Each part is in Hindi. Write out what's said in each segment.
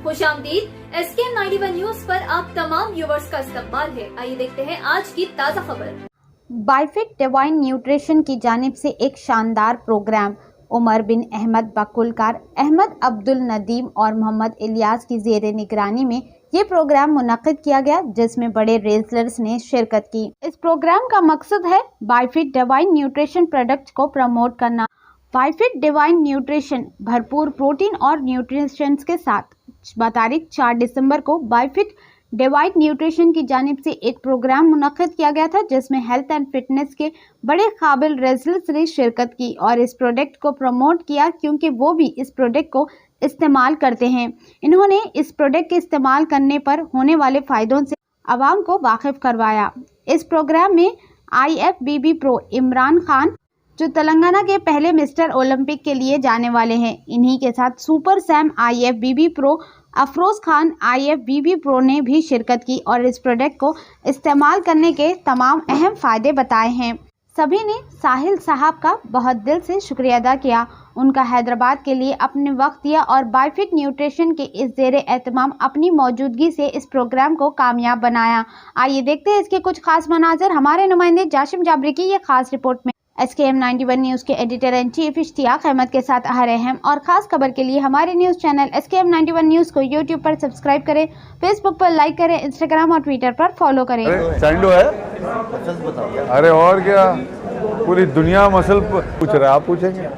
खुशामदीद। SKM 91 न्यूज पर आप तमाम व्यूवर्स का इस्तकबाल है। आइए देखते हैं आज की ताज़ा खबर। बायफिट डिवाइन न्यूट्रिशन की जानिब से एक शानदार प्रोग्राम उमर बिन अहमद बकुलकार, अहमद अब्दुल नदीम और मोहम्मद इलियास की ज़ेर निगरानी में ये प्रोग्राम मुनक़िद किया गया, जिसमें बड़े रेसलर्स ने शिरकत की। इस प्रोग्राम का मकसद है बायफिट डिवाइन न्यूट्रिशन प्रोडक्ट को प्रमोट करना। बायफिट डिवाइन न्यूट्रिशन भरपूर प्रोटीन और न्यूट्रिशंस के साथ तारीख 4 दिसंबर को बायफिट डिवाइन न्यूट्रिशन की जानिब से एक प्रोग्राम मुनक़िद किया गया था, जिसमें हेल्थ एंड फिटनेस के बड़े काबिल रेसलर्स ने शिरकत की और इस प्रोडक्ट को प्रमोट किया, क्योंकि वो भी इस प्रोडक्ट को इस्तेमाल करते हैं। इन्होंने इस प्रोडक्ट के इस्तेमाल करने पर होने वाले फ़ायदों से आवाम को वाकिफ़ करवाया। इस प्रोग्राम में IFBB प्रो इमरान खान, जो तेलंगाना के पहले मिस्टर ओलंपिक के लिए जाने वाले हैं, इन्हीं के साथ super Sam IFBB pro Afroz Khan IFBB pro ने भी शिरकत की और इस प्रोडक्ट को इस्तेमाल करने के तमाम अहम फ़ायदे बताए हैं। सभी ने साहिल साहब का बहुत दिल से शुक्रिया अदा किया। उनका हैदराबाद के लिए अपने वक्त दिया और बायफिट न्यूट्रिशन के इस ज़ेरे एहतमाम अपनी मौजूदगी से इस प्रोग्राम को कामयाब बनाया। आइए देखते हैं इसके कुछ खास मनाज़र हमारे नुमाइंदे जाशिम जाबरी की ये खास रिपोर्ट में। SKM 91 न्यूज़ के editor and chief Ishtiaq Ahmed के साथ हर अहम और ख़ास खबर के लिए हमारे न्यूज़ चैनल SKM 91 न्यूज़ को YouTube पर सब्सक्राइब करें, Facebook पर लाइक करें, Instagram और Twitter पर फॉलो करें। सैंडो है? अरे और क्या, पूरी दुनिया मसल पूछ रहा है, आप पूछेंगे?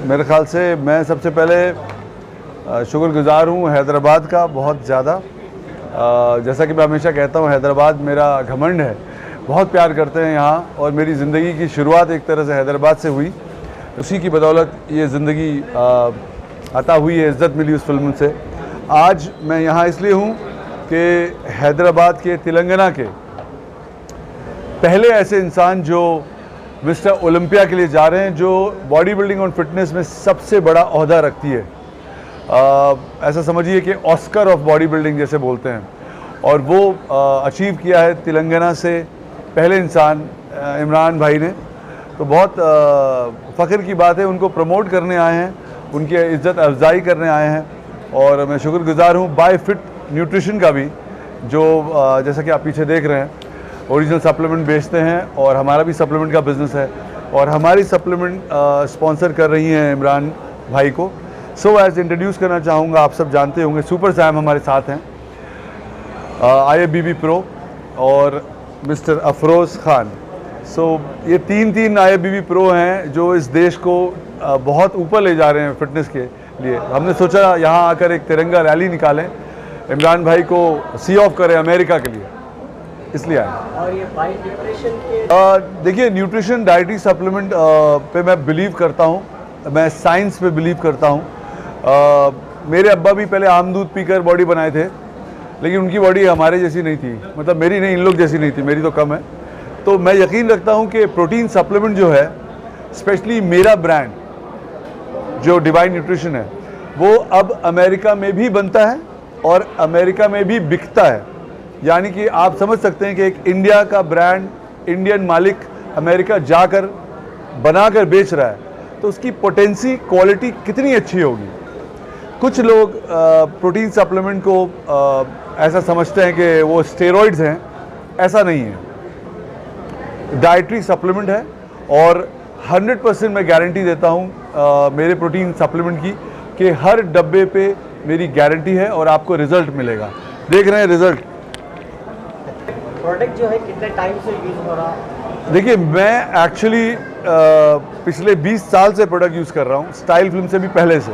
मेरे ख्याल से मैं सबसे पहले शुक्रगुजार हूँ हैदराबाद का बहुत ज़्यादा। जैसा कि मैं हमेशा कहता हूँ, हैदराबाद मेरा घमंड है, बहुत प्यार करते हैं यहाँ और मेरी ज़िंदगी की शुरुआत एक तरह से हैदराबाद से हुई। उसी की बदौलत ये ज़िंदगी अता हुई है, इज़्ज़त मिली उस फिल्म से। आज मैं यहाँ इसलिए हूँ कि हैदराबाद के तेलंगाना के पहले ऐसे इंसान जो मिस्टर ओलंपिया के लिए जा रहे हैं, जो बॉडी बिल्डिंग और फिटनेस में सबसे बड़ा ओहदा रखती है, ऐसा समझिए कि ऑस्कर ऑफ बॉडी बिल्डिंग जैसे बोलते हैं, और वो अचीव किया है तेलंगाना से पहले इंसान इमरान भाई ने। तो बहुत फ़ख्र की बात है, उनको प्रमोट करने आए हैं, उनकी इज़्ज़त अफजाई करने आए हैं और मैं शुक्रगुजार हूँ बायफिट न्यूट्रिशन का भी, जो जैसा कि आप पीछे देख रहे हैं ओरिजिनल सप्लीमेंट बेचते हैं और हमारा भी सप्लीमेंट का बिज़नेस है और हमारी सप्लीमेंट स्पॉन्सर कर रही हैं इमरान भाई को। सो एज इंट्रोड्यूस करना चाहूँगा, आप सब जानते होंगे सुपर सैम हमारे साथ हैं, IFBB प्रो और मिस्टर अफरोज़ खान। सो ये तीन IFBB प्रो हैं जो इस देश को बहुत ऊपर ले जा रहे हैं फिटनेस के लिए। हमने सोचा यहाँ आकर एक तिरंगा रैली निकालें, इमरान भाई को सी ऑफ करें अमेरिका के लिए, इसलिए आए। और ये बाय न्यूट्रिशन के देखिए, न्यूट्रिशन डाइटरी सप्लीमेंट पे मैं बिलीव करता हूँ, मैं साइंस पे बिलीव करता हूँ। मेरे अब्बा भी पहले आम दूध पीकर बॉडी बनाए थे, लेकिन उनकी बॉडी हमारे जैसी नहीं थी, मतलब मेरी नहीं, इन लोग जैसी नहीं थी, मेरी तो कम है। तो मैं यकीन रखता हूँ कि प्रोटीन सप्लीमेंट जो है, स्पेशली मेरा ब्रांड जो डिवाइन न्यूट्रिशन है, वो अब अमेरिका में भी बनता है और अमेरिका में भी बिकता है। यानी कि आप समझ सकते हैं कि एक इंडिया का ब्रांड, इंडियन मालिक अमेरिका जाकर बनाकर बेच रहा है, तो उसकी पोटेंसी, क्वालिटी कितनी अच्छी होगी। कुछ लोग प्रोटीन सप्लीमेंट को ऐसा समझते हैं कि वो स्टेरॉइड्स हैं, ऐसा नहीं है। डाइटरी सप्लीमेंट है और 100% मैं गारंटी देता हूँ मेरे प्रोटीन सप्लीमेंट की कि हर डब्बे पे मेरी गारंटी है और आपको रिज़ल्ट मिलेगा। देख रहे हैं रिज़ल्ट। प्रोडक्ट जो है कितने टाइम से यूज़ हो रहा? देखिए, मैं एक्चुअली पिछले 20 साल से प्रोडक्ट यूज़ कर रहा हूँ, स्टाइल फिल्म से भी पहले से,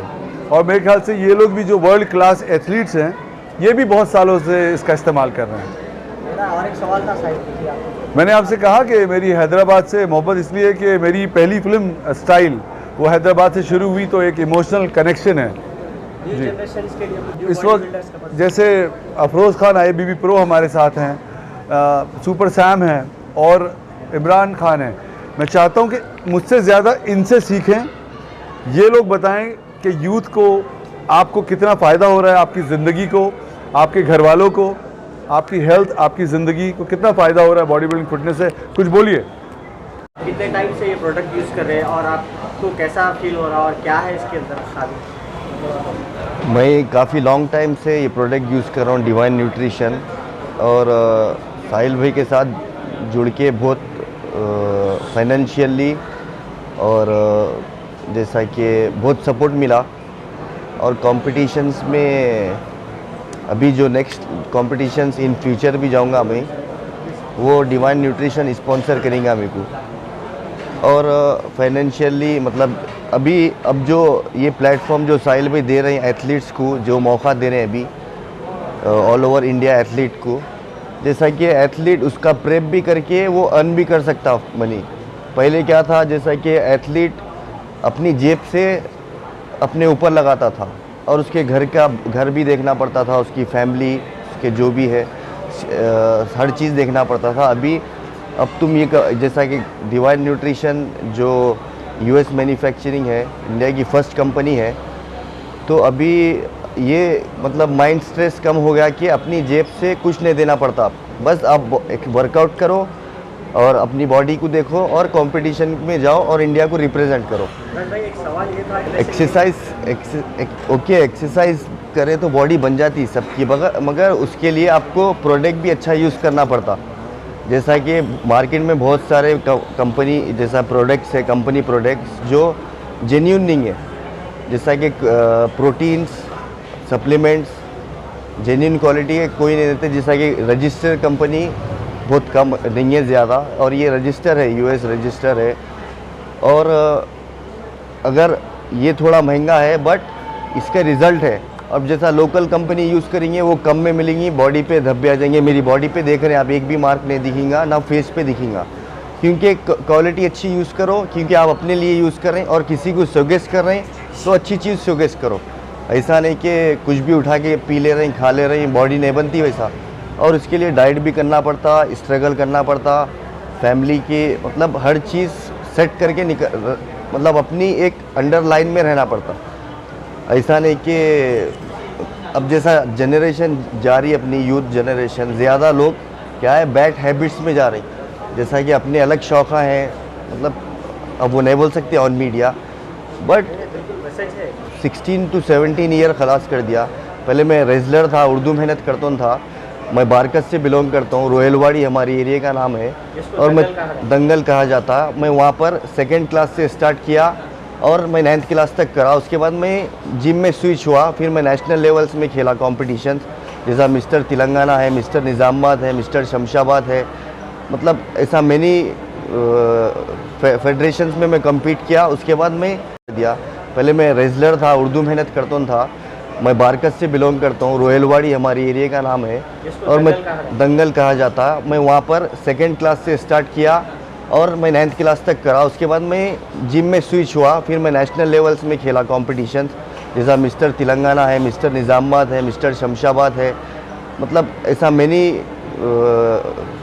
और मेरे ख्याल से ये लोग भी जो वर्ल्ड क्लास एथलीट्स हैं, ये भी बहुत सालों से इसका इस्तेमाल कर रहे हैं। मेरा और एक सवाल था साहिब, मैंने आपसे कहा कि मेरी हैदराबाद से मोहब्बत इसलिए कि मेरी पहली फिल्म स्टाइल वो हैदराबाद से शुरू हुई, तो एक इमोशनल कनेक्शन है जी। इस वक्त जैसे अफरोज़ खान IFBB प्रो हमारे साथ हैं, सुपर सैम हैं और इमरान खान हैं। मैं चाहता हूं कि मुझसे ज़्यादा इनसे सीखें, ये लोग बताएं कि यूथ को, आपको कितना फ़ायदा हो रहा है, आपकी ज़िंदगी को, आपके घर वालों को, आपकी हेल्थ, आपकी ज़िंदगी को कितना फ़ायदा हो रहा है बॉडी बिल्डिंग फिटनेस से। कुछ बोलिए। कितने टाइम से ये प्रोडक्ट यूज़ कर रहे हैं और आपको कैसा फील हो रहा है और क्या है इसके अंदर खाली? मैं काफ़ी लॉन्ग टाइम से ये प्रोडक्ट यूज़ कर रहा हूँ, डिवाइन न्यूट्रिशन। और साहिल भाई के साथ जुड़ के बहुत फाइनेंशियली और जैसा कि बहुत सपोर्ट मिला। और कॉम्पिटिशन्स में अभी जो नेक्स्ट कॉम्पिटिशन्स इन फ्यूचर भी जाऊंगा मैं, वो डिवाइन न्यूट्रिशन स्पॉन्सर करेंगे मेरे को। और फाइनेंशियली मतलब अब जो ये प्लेटफॉर्म जो साहिल भाई दे रहे हैं एथलीट्स को, जो मौका दे रहे हैं अभी ऑल ओवर इंडिया एथलीट को, जैसा कि एथलीट उसका प्रेप भी करके वो अर्न भी कर सकता मनी। पहले क्या था, जैसा कि एथलीट अपनी जेब से अपने ऊपर लगाता था और उसके घर भी देखना पड़ता था, उसकी फैमिली, उसके जो भी है हर चीज़ देखना पड़ता था। अब तुम ये जैसा कि डिवाइन न्यूट्रिशन जो यूएस मैन्युफैक्चरिंग है, इंडिया की फर्स्ट कंपनी है, तो अभी ये मतलब माइंड स्ट्रेस कम हो गया कि अपनी जेब से कुछ नहीं देना पड़ता। बस आप एक वर्कआउट करो और अपनी बॉडी को देखो और कंपटीशन में जाओ और इंडिया को रिप्रेजेंट करो। भाई एक सवाल ये था, एक्सरसाइज करें तो बॉडी बन जाती है सबकी, मगर उसके लिए आपको प्रोडक्ट भी अच्छा यूज़ करना पड़ता। जैसा कि मार्केट में बहुत सारे कंपनी जैसा प्रोडक्ट्स है, कंपनी प्रोडक्ट्स जो जेन्युइन नहीं है, जैसा कि प्रोटीन्स, सप्लीमेंट्स जेन्युइन क्वालिटी के कोई नहीं देते। जैसा कि रजिस्टर कंपनी बहुत कम नहीं है ज़्यादा, और ये रजिस्टर है, यूएस रजिस्टर है। और अगर ये थोड़ा महंगा है बट इसका रिज़ल्ट है। अब जैसा लोकल कंपनी यूज़ करेंगे वो कम में मिलेंगी, बॉडी पे धब्बे आ जाएंगे। मेरी बॉडी पे देख रहे हैं आप, एक भी मार्क नहीं दिखेगा, ना फेस पे दिखेगा, क्योंकि क्वालिटी अच्छी यूज़ करो, क्योंकि आप अपने लिए यूज़ कर रहे हैं और किसी को सजेस्ट कर रहे हैं तो अच्छी चीज़ सजेस्ट करो। ऐसा नहीं कि कुछ भी उठा के पी ले रहे हैं, खा ले रहे हैं, बॉडी नहीं बनती वैसा। और उसके लिए डाइट भी करना पड़ता, स्ट्रगल करना पड़ता, फैमिली की मतलब हर चीज़ सेट करके मतलब अपनी एक अंडरलाइन में रहना पड़ता। ऐसा नहीं कि अब जैसा जनरेशन जा रही है, अपनी यूथ जनरेशन, ज़्यादा लोग क्या है बैड हैबिट्स में जा रही, जैसा कि अपने अलग शौक़ा हैं, मतलब अब वो नहीं बोल सकते on media, but 16 to 17 year खलास कर दिया। पहले मैं रेजलर था, उर्दू मेहनत करता था। मैं बारकत से बिलोंग करता हूँ, रोहेलवाड़ी हमारी एरिया का नाम है, और मैं दंगल कहा जाता। मैं वहाँ पर 2nd क्लास से स्टार्ट किया और मैं 9th क्लास तक करा। उसके बाद मैं जिम में स्विच हुआ, फिर मैं नेशनल लेवल्स में खेला कॉम्पिटिशन, जैसा मिस्टर तेलंगाना है, मिस्टर निज़ामाबाद है, मिस्टर शमशाबाद है, मतलब ऐसा मैनी फेडरेशंस में मैं कम्पीट किया। उसके बाद मैं दिया, पहले मैं रेजलर था, उर्दू मेहनत करता था। मैं बारकत से बिलोंग करता हूँ, रोहेलवाड़ी हमारी एरिया का नाम है, और मैं दंगल कहा जाता। मैं वहाँ पर 2nd क्लास से स्टार्ट किया और मैं 9th क्लास तक करा। उसके बाद मैं जिम में स्विच हुआ, फिर मैं नेशनल लेवल्स में खेला कॉम्पिटिशन, जैसा मिस्टर तेलंगाना है, मिस्टर निज़ामाबाद है, मिस्टर शमशाबाद है, मतलब ऐसा मैनी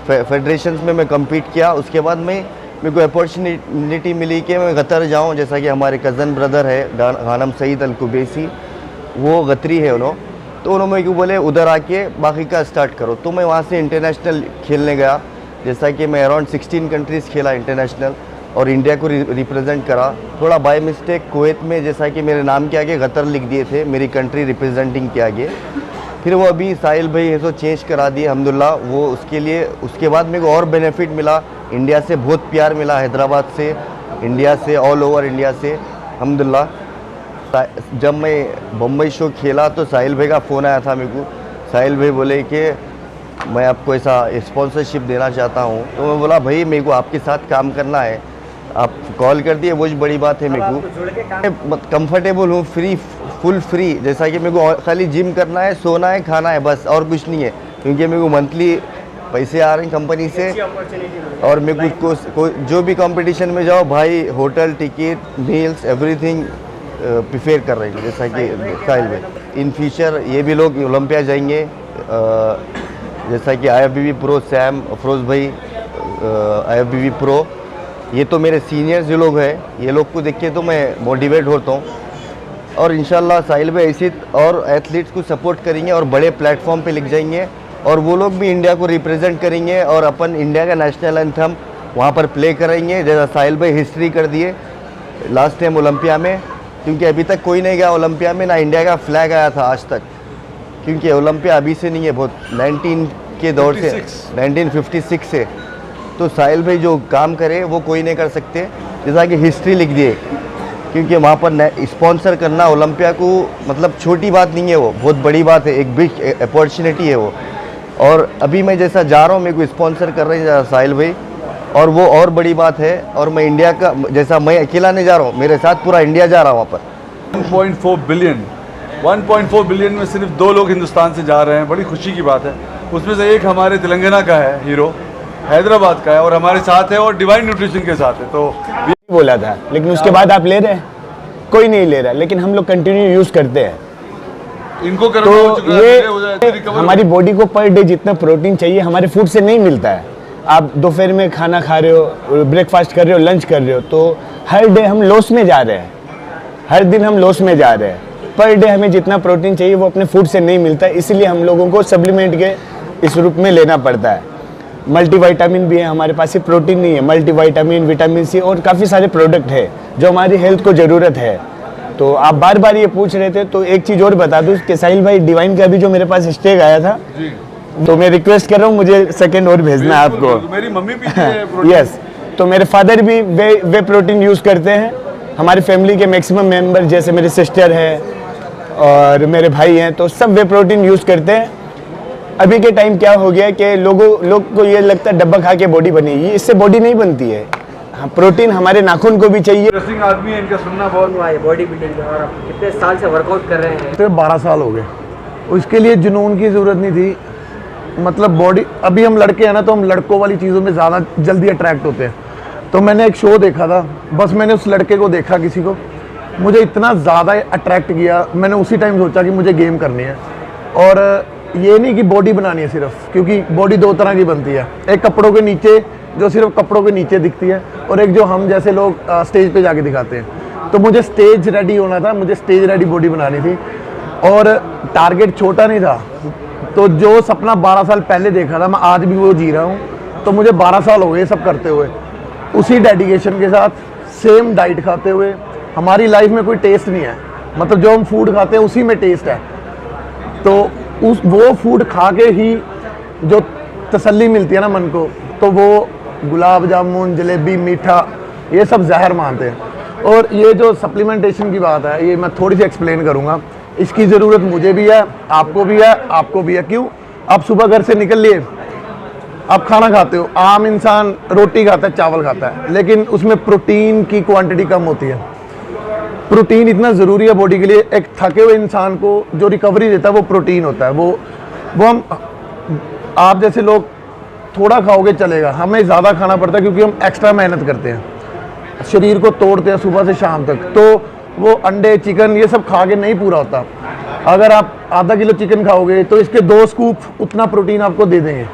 फेडरेशंस में मैं कम्पीट किया। उसके बाद मेरे को अपॉर्चुनिटी मिली कि मैं कतर जाऊँ, जैसा कि हमारे कज़न ब्रदर है गानम सईद अल कुबैसी, वो गतरी है उन्होंने, तो उन्होंने मेरे को बोले उधर आके बाकी का स्टार्ट करो। तो मैं वहाँ से इंटरनेशनल खेलने गया, जैसा कि मैं अराउंड 16 कंट्रीज़ खेला इंटरनेशनल और इंडिया को रिप्रेजेंट करा। थोड़ा बाय मिस्टेक कुवैत में जैसा कि मेरे नाम के आगे गतर लिख दिए थे, मेरी कंट्री रिप्रेजेंटिंग के आगे, फिर वो अभी साहिल भाई है तो चेंज करा दिए अल्हम्दुलिल्लाह। वो उसके लिए उसके बाद मेरे को और बेनिफिट मिला, इंडिया से बहुत प्यार मिला, हैदराबाद से, इंडिया से, ऑल ओवर इंडिया से अल्हम्दुलिल्लाह। जब मैं बम्बई शो खेला तो साहिल भाई का फ़ोन आया था मेरे को। साहिल भाई बोले कि मैं आपको ऐसा स्पॉन्सरशिप देना चाहता हूँ, तो मैं बोला भाई मेरे को आपके साथ काम करना है, आप कॉल कर दिए, वो बड़ी बात है। मेरे को कंफर्टेबल हूँ, फुल फ्री, जैसा कि मेरे को खाली जिम करना है, सोना है, खाना है, बस और कुछ नहीं है, क्योंकि मेरे को मंथली पैसे आ रहे हैं कंपनी से। और मेरे को जो भी कंपटीशन में जाओ भाई, hotel, ticket, meals, everything prefer कर रहे हैं, जैसा कि साहिल भाई। इन फ्यूचर ये भी लोग ओलंपिया जाएंगे, जैसा कि IFBB प्रो सैम अफरोज़ भाई, IFBB प्रो, ये तो मेरे सीनियर्स जो लोग हैं, ये लोग को देख के तो मैं मोटिवेट होता हूँ। और इंशाल्लाह साहिल भाई ऐसे और एथलीट्स को सपोर्ट करेंगे और बड़े प्लेटफॉर्म पे लिख जाएंगे, और वो लोग भी इंडिया को रिप्रेजेंट करेंगे, और अपन इंडिया का नेशनल एंथम वहाँ पर प्ले करेंगे, जैसा साहिल भाई हिस्ट्री कर दिए लास्ट टाइम ओलंपिया में, क्योंकि अभी तक कोई नहीं गया ओलंपिया में, ना इंडिया का फ्लैग आया था आज तक, क्योंकि ओलंपिया अभी से नहीं है, बहुत 19 के दौर से 1956 से। तो साहिल भाई जो काम करे वो कोई नहीं कर सकते, जैसा कि हिस्ट्री लिख दिए, क्योंकि वहाँ पर स्पॉन्सर करना ओलंपिया को मतलब छोटी बात नहीं है, वो बहुत बड़ी बात है, एक बिग अपॉर्चुनिटी है वो। और अभी मैं जैसा जा रहा हूँ, मेरे को स्पॉन्सर कर रहे हैं साहिल भाई, और वो और बड़ी बात है। और मैं इंडिया का, जैसा मैं अकेला नहीं जा रहा हूँ, मेरे साथ पूरा इंडिया जा रहा है वहाँ पर। 1.4 बिलियन में सिर्फ 2 लोग हिंदुस्तान से जा रहे हैं, बड़ी खुशी की बात है। उसमें से एक हमारे तेलंगाना का है हीरो, हैदराबाद का है, और हमारे साथ है, और डिवाइन न्यूट्रिशन के साथ है। तो बोला था, लेकिन उसके बाद आप ले रहे हैं, कोई नहीं ले रहा, लेकिन हम लोग कंटिन्यू यूज करते हैं। इनको तो ये हमारी बॉडी को पर डे जितना प्रोटीन चाहिए हमारे फूड से नहीं मिलता है। आप दोपहर में खाना खा रहे हो, ब्रेकफास्ट कर रहे हो, लंच कर रहे हो, तो हर डे हम लॉस में जा रहे हैं, हर दिन हम लॉस में जा रहे हैं। पर डे हमें जितना प्रोटीन चाहिए वो अपने फूड से नहीं मिलता है, इसलिए हम लोगों को सप्लीमेंट के इस रूप में लेना पड़ता है। मल्टीविटामिन भी है हमारे पास, सिर्फ प्रोटीन नहीं है, मल्टीविटामिन, विटामिन सी और काफ़ी सारे प्रोडक्ट है जो हमारी हेल्थ को ज़रूरत है। तो आप बार बार ये पूछ रहे थे, तो एक चीज़ और बता दूँ कि साहिल भाई डिवाइन का भी जो मेरे पास स्टेक आया था, तो मैं रिक्वेस्ट कर रहा हूँ मुझे सेकेंड और भेजना है आपको। मेरी मम्मी भी यस, तो मेरे फादर भी वे प्रोटीन यूज़ करते हैं। हमारी फैमिली के मैक्सिमम मेंबर, जैसे मेरी सिस्टर है और मेरे भाई हैं, तो सब वे प्रोटीन यूज़ करते हैं। अभी के टाइम क्या हो गया कि लोग को ये लगता है डब्बा खा के बॉडी बनेगी, इससे बॉडी नहीं बनती है। हाँ, प्रोटीन हमारे नाखून को भी चाहिए। इंटरेस्टिंग आदमी है, इनका सुनना बहुत। बॉडी बिल्डिंग में, और आप कितने साल से वर्कआउट कर रहे हैं? तो 12 साल हो गए। उसके लिए जुनून की ज़रूरत नहीं थी, मतलब बॉडी, अभी हम लड़के हैं ना, तो हम लड़कों वाली चीज़ों में ज़्यादा जल्दी अट्रैक्ट होते हैं। तो मैंने एक शो देखा था, बस मैंने उस लड़के को देखा, किसी को, मुझे इतना ज़्यादा अट्रैक्ट किया, मैंने उसी टाइम सोचा कि मुझे गेम करनी है। और ये नहीं कि बॉडी बनानी है सिर्फ, क्योंकि बॉडी 2 तरह की बनती है, एक कपड़ों के नीचे, जो सिर्फ कपड़ों के नीचे दिखती है, और एक जो हम जैसे लोग स्टेज पे जाके दिखाते हैं। तो मुझे स्टेज रेडी होना था, मुझे स्टेज रेडी बॉडी बनानी थी, और टारगेट छोटा नहीं था। तो जो सपना 12 साल पहले देखा था, मैं आज भी वो जी रहा हूँ। तो मुझे 12 साल हो गए सब करते हुए, उसी डेडिकेशन के साथ, सेम डाइट खाते हुए। हमारी लाइफ में कोई टेस्ट नहीं है, मतलब जो हम फूड खाते हैं उसी में टेस्ट है। तो वो फूड खा के ही जो तसल्ली मिलती है ना मन को, तो वो गुलाब जामुन, जलेबी, मीठा, ये सब जहर मानते हैं। और ये जो सप्लीमेंटेशन की बात है, ये मैं थोड़ी सी एक्सप्लेन करूँगा। इसकी ज़रूरत मुझे भी है, आपको भी है, आपको भी है। क्यों? आप सुबह घर से निकल लिए, आप खाना खाते हो, आम इंसान रोटी खाता है, चावल खाता है, लेकिन उसमें प्रोटीन की क्वांटिटी कम होती है। प्रोटीन इतना ज़रूरी है बॉडी के लिए। एक थके हुए इंसान को जो रिकवरी देता है वो प्रोटीन होता है। वो हम, आप जैसे लोग थोड़ा खाओगे चलेगा, हमें ज़्यादा खाना पड़ता है, क्योंकि हम एक्स्ट्रा मेहनत करते हैं, शरीर को तोड़ते हैं सुबह से शाम तक। तो वो अंडे, चिकन, ये सब खा के नहीं पूरा होता। अगर आप आधा किलो चिकन खाओगे तो इसके 2 स्कूप उतना प्रोटीन आपको दे देंगे।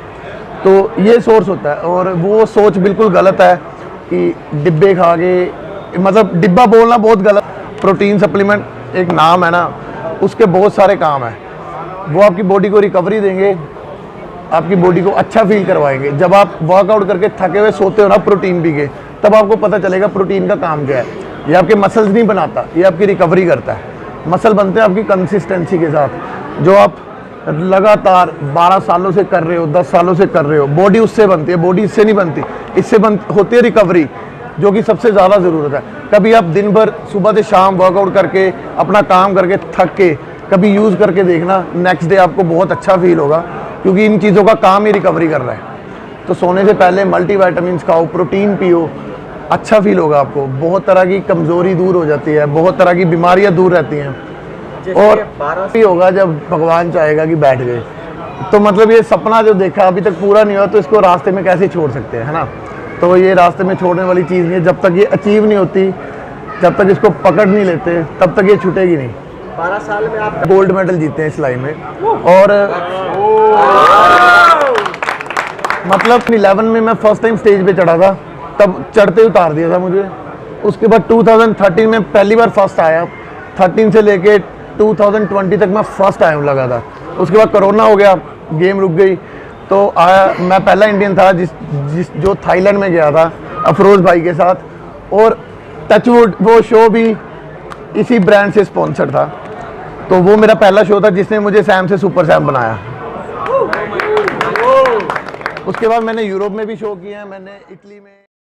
तो ये सोर्स होता है, और वो सोच बिल्कुल गलत है कि डिब्बे खा के, मतलब डिब्बा बोलना बहुत गलत। प्रोटीन सप्लीमेंट एक नाम है ना, उसके बहुत सारे काम हैं। वो आपकी बॉडी को रिकवरी देंगे, आपकी बॉडी को अच्छा फील करवाएंगे। जब आप वर्कआउट करके थके हुए सोते हो ना प्रोटीन पी के, तब आपको पता चलेगा प्रोटीन का काम क्या है। ये आपके मसल्स नहीं बनाता, ये आपकी रिकवरी करता है। मसल बनते हैं आपकी कंसिस्टेंसी के साथ, जो आप लगातार 12 सालों से कर रहे हो, 10 सालों से कर रहे हो। बॉडी उससे बनती है, बॉडी इससे नहीं बनती, इससे होती है रिकवरी, जो कि सबसे ज़्यादा ज़रूरत है। कभी आप दिन भर सुबह से शाम वर्कआउट करके, अपना काम करके थक के, कभी यूज़ करके देखना, नेक्स्ट डे आपको बहुत अच्छा फील होगा, क्योंकि इन चीज़ों का काम ही रिकवरी कर रहा है। तो सोने से पहले मल्टीविटामिन्स खाओ, प्रोटीन पियो, अच्छा फील होगा आपको। बहुत तरह की कमज़ोरी दूर हो जाती है, बहुत तरह की बीमारियां दूर रहती हैं। और भी होगा जब भगवान चाहेगा कि बैठ गए। तो मतलब ये सपना जो देखा अभी तक पूरा नहीं हुआ, तो इसको रास्ते में कैसे छोड़ सकते हैं, है ना। तो ये रास्ते में छोड़ने वाली चीज़ नहीं है। जब तक ये अचीव नहीं होती, जब तक इसको पकड़ नहीं लेते, तब तक ये छूटेगी नहीं। 12 साल में आप गोल्ड मेडल जीते हैं इस लाइन में। और मतलब 11 में मैं फर्स्ट टाइम स्टेज पे चढ़ा था, तब चढ़ते उतार दिया था मुझे। उसके बाद 2013 में पहली बार फर्स्ट आया। 13 से लेके 2020 तक मैं फर्स्ट आया हूँ लगातार। उसके बाद कोरोना हो गया, गेम रुक गई। तो मैं पहला इंडियन था जो थाईलैंड में गया था अफरोज़ भाई के साथ, और टचवुड वो शो भी इसी ब्रांड से स्पॉन्सर्ड था। तो वो मेरा पहला शो था जिसने मुझे सैम से सुपर सैम बनाया। उसके बाद मैंने यूरोप में भी शो किए हैं, मैंने इटली में